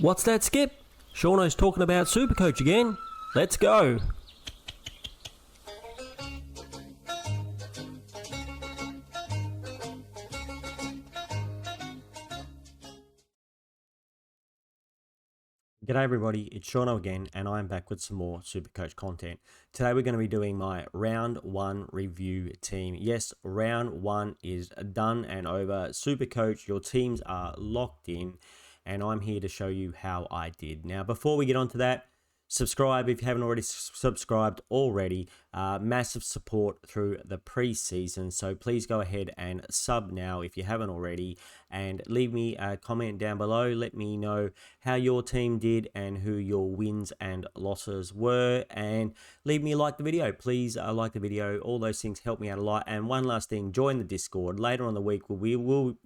What's that, Skip? Shauno's talking about Supercoach again. Let's go. G'day everybody, it's Shauno again, and I'm back with some more Supercoach content. Today we're going to be doing my round 1 review team. Yes, round 1 is done and over. Supercoach, your teams are locked in, and I'm here to show you how I did. Now, before we get on to that, subscribe if you haven't already subscribed already. Massive support through the preseason, so please go ahead and sub now if you haven't already, and leave me a comment down below. Let me know how your team did and who your wins and losses were, and leave me a like the video. Please like the video. All those things help me out a lot. And one last thing, join the Discord. Later on the week we will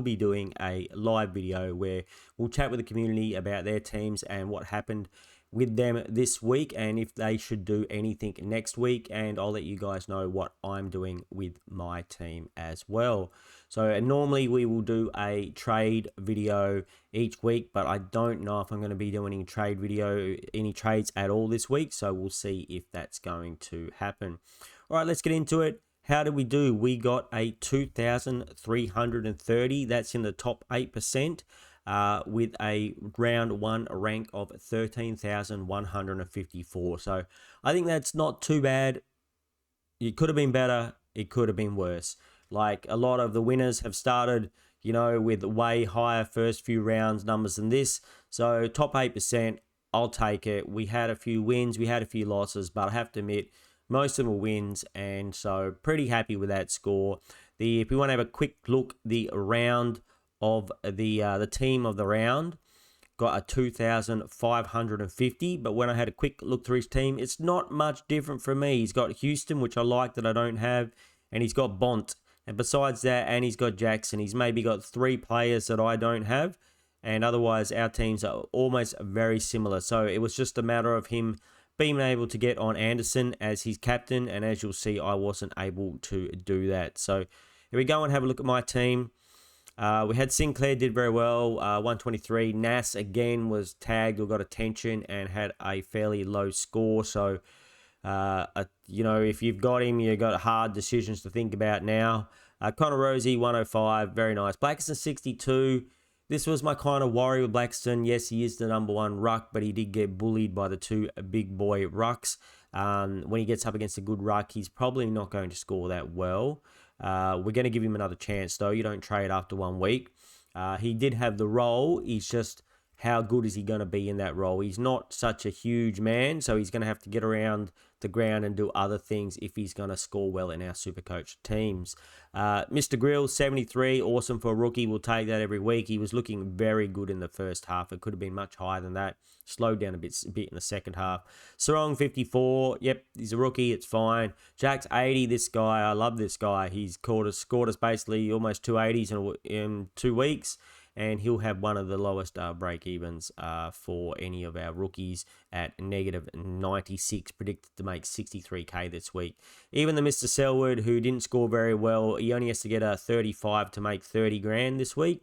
be doing a live video where we'll chat with the community about their teams and what happened with them this week, and if they should do anything next week, and I'll let you guys know what I'm doing with my team as well. So normally we will do a trade video each week, but I don't know if I'm going to be doing any trades at all this week, so we'll see if that's going to happen. All right, let's get into it. How did we do? We got a 2,330. That's in the top 8%. With a round 1 rank of 13,154. So I think that's not too bad. It could have been better. It could have been worse. Like, a lot of the winners have started, with way higher first few rounds numbers than this. So top 8%, I'll take it. We had a few wins, we had a few losses, but I have to admit, most of them were wins, and so pretty happy with that score. If we want to have a quick look, the round of the team of the round got a 2,550, but when I had a quick look through his team, it's not much different from me. He's got Houston, which I like that I don't have, and he's got Bont, and besides that, and he's got Jackson. He's maybe got 3 players that I don't have, and otherwise our teams are almost very similar. So it was just a matter of him being able to get on Anderson as his captain, and as you'll see, I wasn't able to do that. So here we go and have a look at my team. We had Sinclair did very well, 123. Nas again was tagged or got attention and had a fairly low score. So, if you've got him, you've got hard decisions to think about now. Connor Rosie, 105, very nice. Blackiston, 62. This was my kind of worry with Blackiston. Yes, he is the number 1 ruck, but he did get bullied by the 2 big boy rucks. When he gets up against a good ruck, he's probably not going to score that well. We're going to give him another chance, though. You don't trade after 1 week. He did have the role. He's just, how good is he going to be in that role? He's not such a huge man, so he's going to have to get around the ground and do other things if he's going to score well in our Supercoach teams. Mr. Grill, 73, awesome for a rookie. We'll take that every week. He was looking very good in the first half. It could have been much higher than that. Slowed down a bit in the second half. Sarong, 54. Yep, he's a rookie. It's fine. Jack's 80. This guy, I love this guy. He's scored us basically almost 280s in 2 weeks. And he'll have one of the lowest break-evens for any of our rookies at negative 96, predicted to make 63k this week. Even the Mr. Selwood, who didn't score very well, he only has to get a 35 to make 30 grand this week.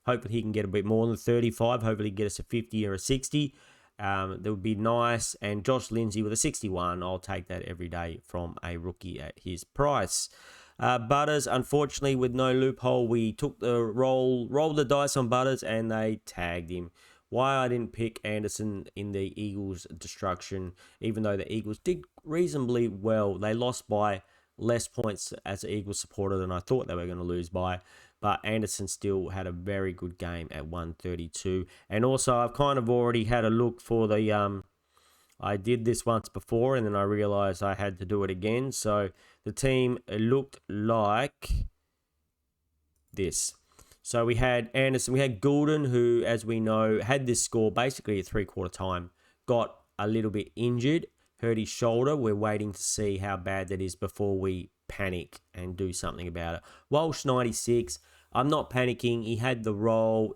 Hopefully he can get a bit more than 35. Hopefully get us a 50 or a 60. That would be nice. And Josh Lindsay with a 61. I'll take that every day from a rookie at his price. Butters, unfortunately, with no loophole, we took the rolled the dice on Butters, and they tagged him. Why I didn't pick Anderson in the Eagles' destruction, even though the Eagles did reasonably well. They lost by less points as an Eagles supporter than I thought they were going to lose by. But Anderson still had a very good game at 132. And also, I've kind of already had a look for the... I did this once before, and then I realized I had to do it again. So the team looked like this. So we had Anderson, we had Goulden, who, as we know, had this score basically at 3/4 time, got a little bit injured, hurt his shoulder. We're waiting to see how bad that is before we panic and do something about it. Walsh, 96. I'm not panicking. He had the role,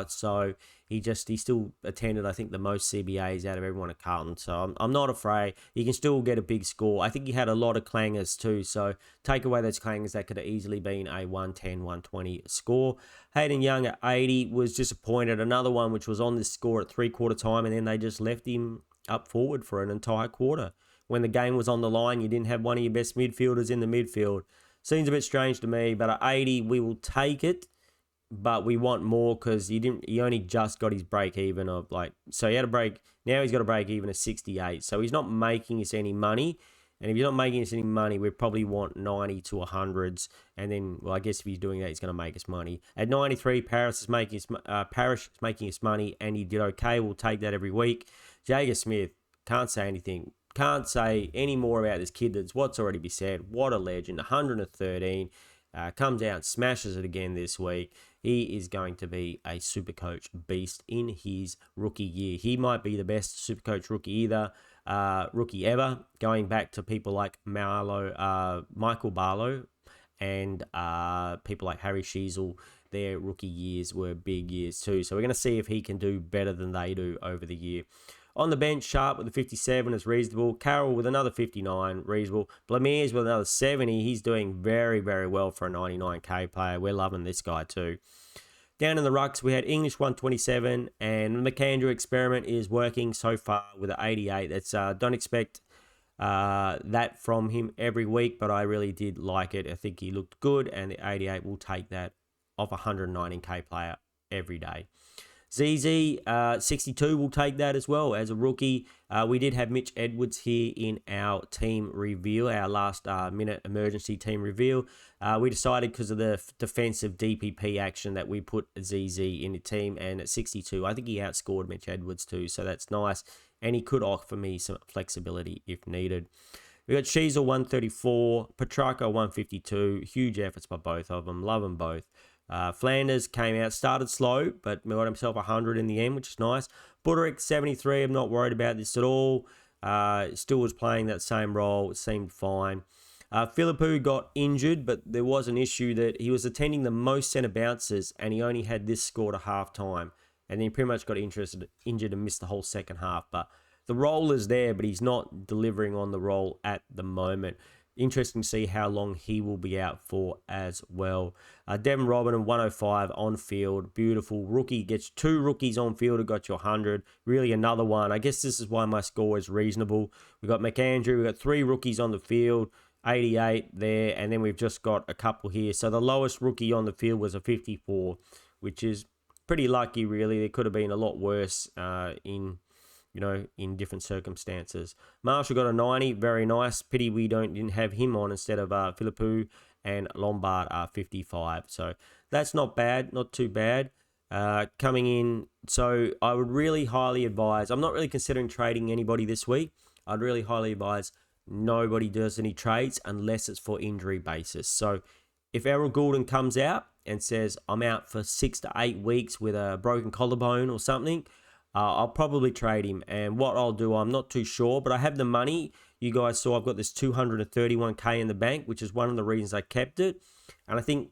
so he still attended, I think, the most CBAs out of everyone at Carlton. So I'm not afraid. He can still get a big score. I think he had a lot of clangers too. So take away those clangers, that could have easily been a 110, 120 score. Hayden Young at 80 was disappointed. Another one which was on this score at 3/4 time, and then they just left him up forward for an entire quarter. When the game was on the line, you didn't have one of your best midfielders in the midfield. Seems a bit strange to me, but at 80, we will take it. But we want more because he only just got his break even of so he had a break. Now he's got a break even of 68. So he's not making us any money. And if you're not making us any money, we probably want 90 to 100s. And then, well, I guess if he's doing that, he's going to make us money. At 93, Parish is making us money, and he did okay. We'll take that every week. Jager Smith, can't say anything. Can't say any more about this kid than what's already been said. What a legend. 113. Comes out and smashes it again this week. He is going to be a Supercoach beast in his rookie year. He might be the best Supercoach rookie ever, going back to people like Michael Barlow and people like Harry Sheasel. Their rookie years were big years too. So we're going to see if he can do better than they do over the year. On the bench, Sharp with a 57 is reasonable. Carroll with another 59, reasonable. Blamiers with another 70. He's doing very, very well for a 99k player. We're loving this guy too. Down in the rucks, we had English 127, and the McAndrew experiment is working so far with an 88. That's don't expect that from him every week, but I really did like it. I think he looked good, and the 88 will take that off a 119k player every day. ZZ, 62 will take that as well as a rookie. We did have Mitch Edwards here in our team reveal, our last minute emergency team reveal. We decided because of the defensive DPP action that we put ZZ in the team, and at 62, I think he outscored Mitch Edwards too, so that's nice. And he could offer me some flexibility if needed. We got Sheasel 134, Petrarca 152. Huge efforts by both of them. Love them both. Flanders came out, started slow, but got himself 100 in the end, which is nice. Buderick 73, I'm not worried about this at all. Still was playing that same role, it seemed fine. Philippou got injured, but there was an issue that he was attending the most centre bounces, and he only had this score to half time. And then he pretty much got injured and missed the whole second half. But the role is there, but he's not delivering on the role at the moment. Interesting to see how long he will be out for as well. Devon Robin 105 on field. Beautiful. Rookie gets 2 rookies on field who got you 100. Really another one. I guess this is why my score is reasonable. We got McAndrew. We got 3 rookies on the field. 88 there. And then we've just got a couple here. So the lowest rookie on the field was a 54, which is pretty lucky, really. There could have been a lot worse in different circumstances. Marshall got a 90, very nice. Pity we didn't have him on instead of Philippou, and Lombard 55. So that's not bad, not too bad. Coming in, so I would really highly advise, I'm not really considering trading anybody this week. I'd really highly advise nobody does any trades unless it's for injury basis. So if Errol Goulden comes out and says, I'm out for 6 to 8 weeks with a broken collarbone or something, I'll probably trade him. And what I'll do, I'm not too sure, but I have the money. You guys saw I've got this 231k in the bank, which is one of the reasons I kept it. And I think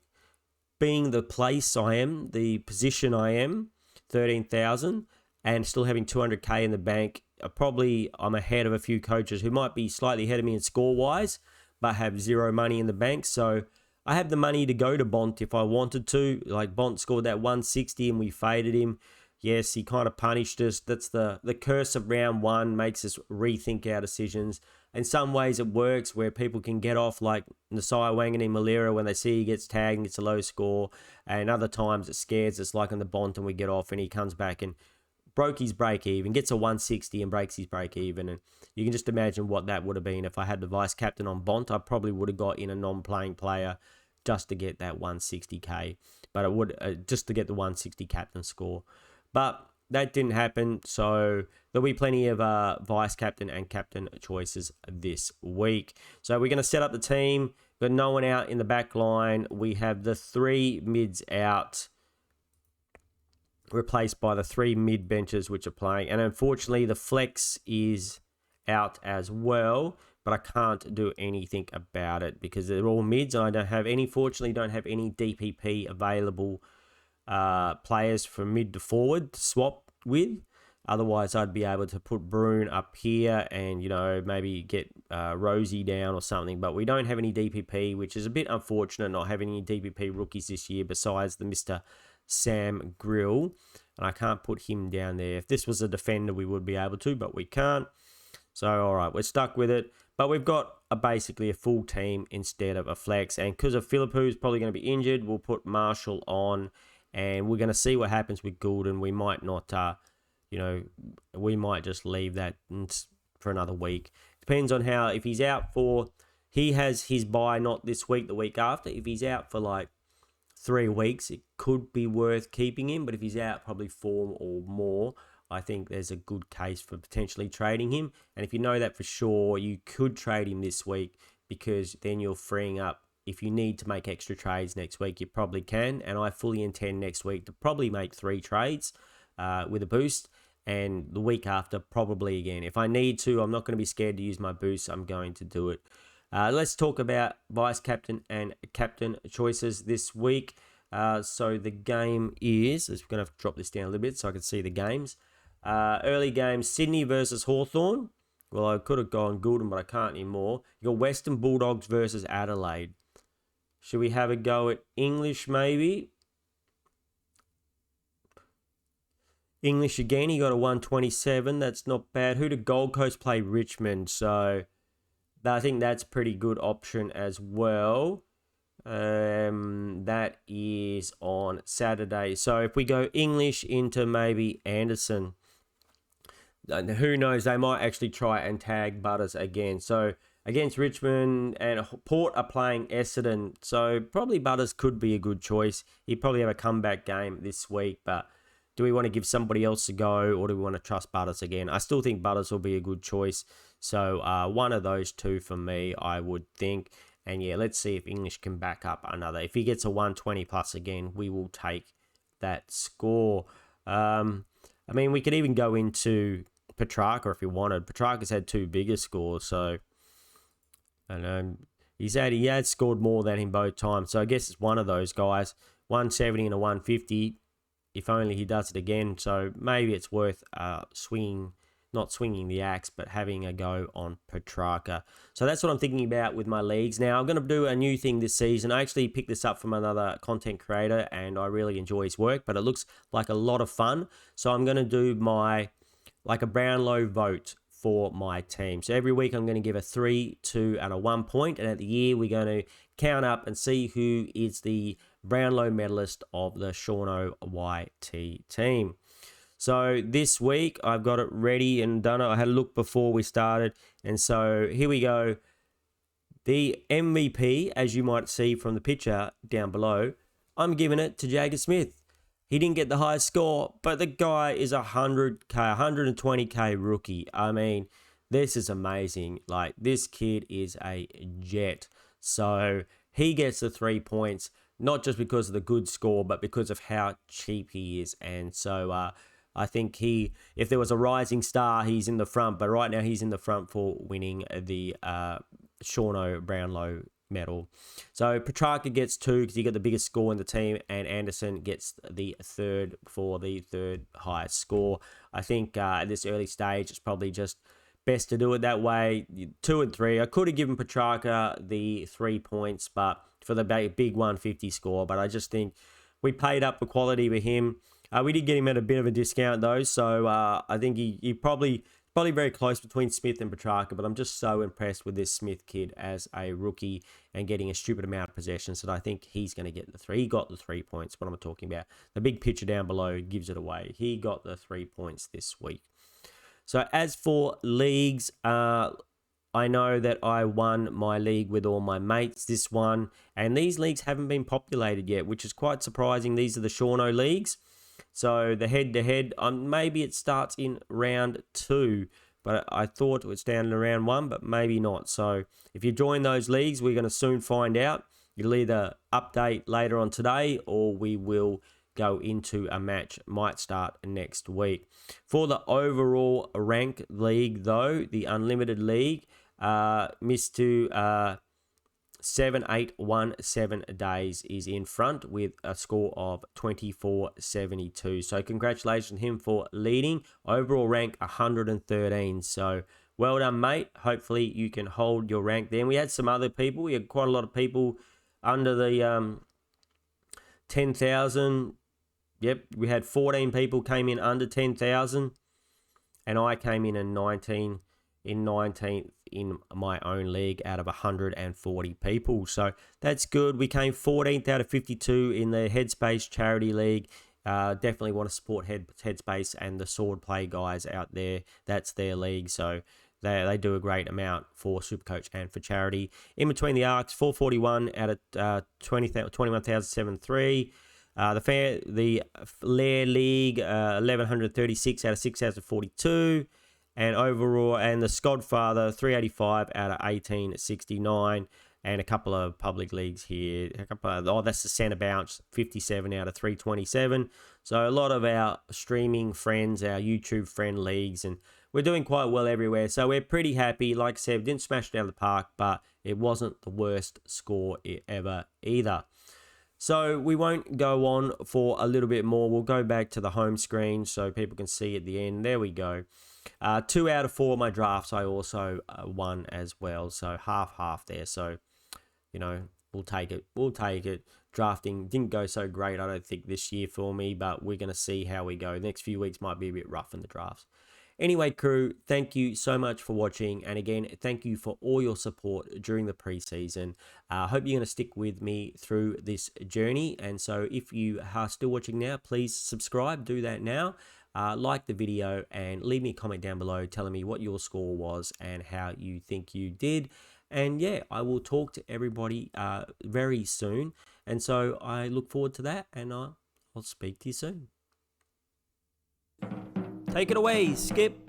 being the place I am, the position I am, 13,000, and still having 200k in the bank, I'm ahead of a few coaches who might be slightly ahead of me in score-wise, but have zero money in the bank. So I have the money to go to Bont if I wanted to. Like Bont scored that 160 and we faded him. Yes, he kind of punished us. That's the curse of round 1, makes us rethink our decisions. In some ways it works where people can get off, like Nasai Wangani Malira when they see he gets tagged and gets a low score. And other times it scares us, like in the Bont, and we get off and he comes back and broke his break even, gets a 160 and breaks his break even. And you can just imagine what that would have been if I had the vice captain on Bont. I probably would have got in a non-playing player just to get that 160k. But it would just to get the 160 captain score. But that didn't happen, so there'll be plenty of vice captain and captain choices this week. So we're going to set up the team. Got no one out in the back line. We have the 3 mids out, replaced by the 3 mid benches which are playing. And unfortunately, the flex is out as well. but I can't do anything about it because they're all mids, and fortunately don't have any DPP available players from mid to forward to swap with. Otherwise, I'd be able to put Bruin up here and, maybe get Rosie down or something. But we don't have any DPP, which is a bit unfortunate not having any DPP rookies this year besides the Mr. Sam Grill. And I can't put him down there. If this was a defender, we would be able to, but we can't. So, all right, we're stuck with it. But we've got basically a full team instead of a flex. And because of Philippe, who's probably going to be injured, we'll put Marshall on. And we're going to see what happens with Goulden. We might not, we might just leave that for another week. Depends on if he's out he has his bye not this week, the week after. If he's out for like 3 weeks, it could be worth keeping him. But if he's out probably 4 or more, I think there's a good case for potentially trading him. And if you know that for sure, you could trade him this week because then you're freeing up. If you need to make extra trades next week, you probably can. And I fully intend next week to probably make 3 trades with a boost. And the week after, probably again. If I need to, I'm not going to be scared to use my boost. I'm going to do it. Let's talk about vice captain and captain choices this week. So the game is, I'm going to drop this down a little bit so I can see the games. Early game, Sydney versus Hawthorn. Well, I could have gone Goulden, but I can't anymore. You got Western Bulldogs versus Adelaide. Should we have a go at English maybe? English again, he got a 127. That's not bad. Who did Gold Coast play? Richmond. So I think that's a pretty good option as well. That is on Saturday. So if we go English into maybe Anderson, who knows? They might actually try and tag Butters again. So against Richmond and Port are playing Essendon. So probably Butters could be a good choice. He'd probably have a comeback game this week, but do we want to give somebody else a go or do we want to trust Butters again? I still think Butters will be a good choice. So one of those two for me, I would think. And yeah, let's see if English can back up another. If he gets a 120 plus again, we will take that score. We could even go into Petrarca if you wanted. Petrarca's had 2 bigger scores, so I know he had scored more than him both times. So I guess it's one of those guys, 170 and a 150. If only he does it again. So maybe it's worth not swinging the axe, but having a go on Petrarca. So that's what I'm thinking about with my leagues. Now, I'm going to do a new thing this season. I actually picked this up from another content creator, and I really enjoy his work, but it looks like a lot of fun. So I'm going to do a Brownlow vote for my team. So every week I'm going to give a 3, 2, and a 1 point, and at the year we're going to count up and see who is the Brownlow medalist of the Shauno YT team. So this week I've got it ready and done it. I had a look before we started, and so here we go. The MVP, as you might see from the picture down below, I'm giving it to Jacob Smith. He didn't get the highest score, but the guy is 120k rookie. I mean, this is amazing. Like, this kid is a jet. So he gets the 3 points, not just because of the good score, but because of how cheap he is. And so I think if there was a rising star, he's in the front. But right now he's in the front for winning the Shauno Brownlow medal. So Petrarca gets 2 because he got the biggest score in the team, and Anderson gets the 3rd for the 3rd highest score. I think at this early stage, it's probably just best to do it that way. 2 and 3. I could have given Petrarca the 3 points, but for the big 150 score. But I just think we paid up for quality with him. We did get him at a bit of a discount though, so I think he probably very close between Smith and Petrarca, but I'm just so impressed with this Smith kid as a rookie and getting a stupid amount of possessions that I think he's going to get the 3. He got the 3 points, what I'm talking about. The big picture down below gives it away. He got the 3 points this week. So as for leagues, I know that I won my league with all my mates this one, and these leagues haven't been populated yet, which is quite surprising. These are the Shauno leagues. So the head-to-head, maybe it starts in round 2, but I thought it was down in round 1, but maybe not. So if you join those leagues, we're going to soon find out. You'll either update later on today, or we will go into a match, might start next week. For the overall rank league, though, the Unlimited League, Missed to 7817 days is in front with a score of 2472. So congratulations to him for leading. Overall rank 113. So well done, mate. Hopefully you can hold your rank there. And we had some other people. We had quite a lot of people under the 10,000. Yep, we had 14 people came in under 10,000. And I came in 19th in my own league out of 140 people. So that's good. We came 14th out of 52 in the Headspace Charity League. Definitely want to support Headspace and the Swordplay guys out there. That's their league. So they do a great amount for Supercoach and for charity. In between the arcs, 441 out of 21,703. The Lair League, 1,136 out of 6,042. And overall, and the Skodfather, 385 out of 1869. And a couple of public leagues here. That's the Centre Bounce, 57 out of 327. So a lot of our streaming friends, our YouTube friend leagues, and we're doing quite well everywhere. So we're pretty happy. Like I said, didn't smash it out of the park, but it wasn't the worst score ever either. So we won't go on for a little bit more. We'll go back to the home screen so people can see at the end. There we go. 2 out of 4 of my drafts I also won as well. So half there. So, you know, we'll take it. We'll take it. Drafting didn't go so great, I don't think, this year for me. But we're going to see how we go. The next few weeks might be a bit rough in the drafts. Anyway, crew, thank you so much for watching. And again, thank you for all your support during the preseason. I hope you're going to stick with me through this journey. And so if you are still watching now, please subscribe. Do that now. Like the video and leave me a comment down below telling me what your score was and how you think you did. And yeah, I will talk to everybody very soon. And so I look forward to that, and I'll speak to you soon. Take it away, Skip.